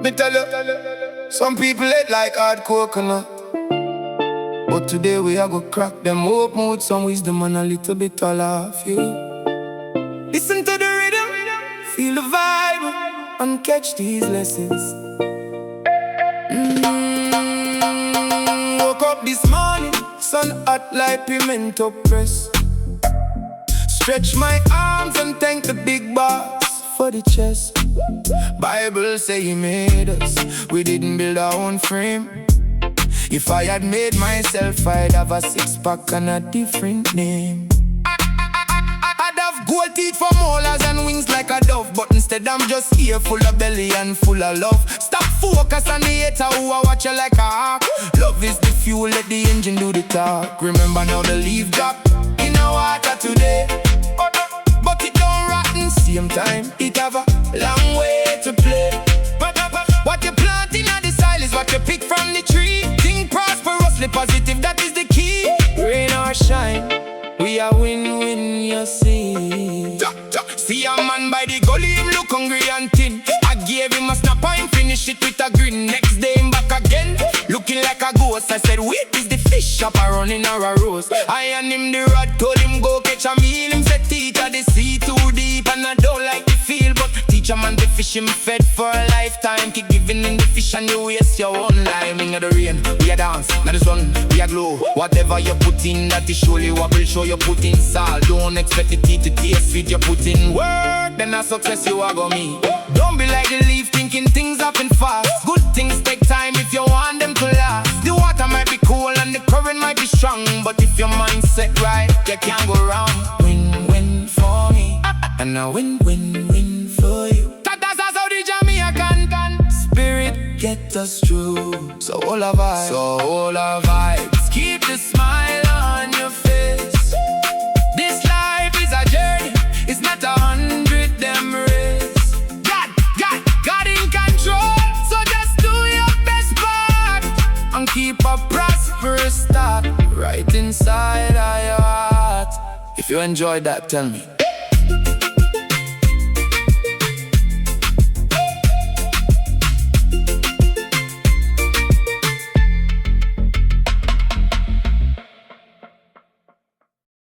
Me tell you, some people hate like hard coconut, but today we are go crack them open with some wisdom and a little bit all of you. Listen to the rhythm, feel the vibe, and catch these lessons. Woke up this morning, sun hot like pimento press. Stretch my arms and thank the big boss for the chest. Bible say he made us, we didn't build our own frame. If I had made myself, I'd have a six-pack and a different name. I'd have gold teeth for molars and wings like a dove, but instead I'm just here full of belly and full of love. Stop focus on the hater who I watch you like a hawk. Love is the fuel, let the engine do the talk. Remember now the leaf drop in the water today, but it don't rotten same time. It have a long way to play. What you plant in the soil is what you pick from the tree. Think prosperously positive, that is the key. Rain or shine, we are win-win, you see. See a man by the gully, him look hungry and thin. I gave him a snap and finish it with a grin. Next day him back again, looking like a ghost. I said, wait, is the fish shop a running or a roast? I and him the rod, told him go catch a meal. Him said, teacher, the sea too deep and I don't like the feel. But teacher man, the fish him fed for a lifetime. Keep giving in the fish and you waste your own lime. In the rain, we a dance, now the sun, we a glow. Whatever you put in, that is surely what will show. You put in salt, don't expect the teeth to taste sweet. You put in work, then a success you are gonna meet. Don't be like the leaf thinking things happen fast. Good things take time if you want them to last. The water might be cool and the current might be strong, but if your mindset right, you can't go wrong. Win-win for me, and a win-win-win for you. That's how the Jamaican spirit get us through. So all our vibes, keep the smile on your face. This life is a journey, it's not 100 them race. God in control, so just do your best part and keep a prosperous start right inside of your heart. If you enjoyed that, tell me.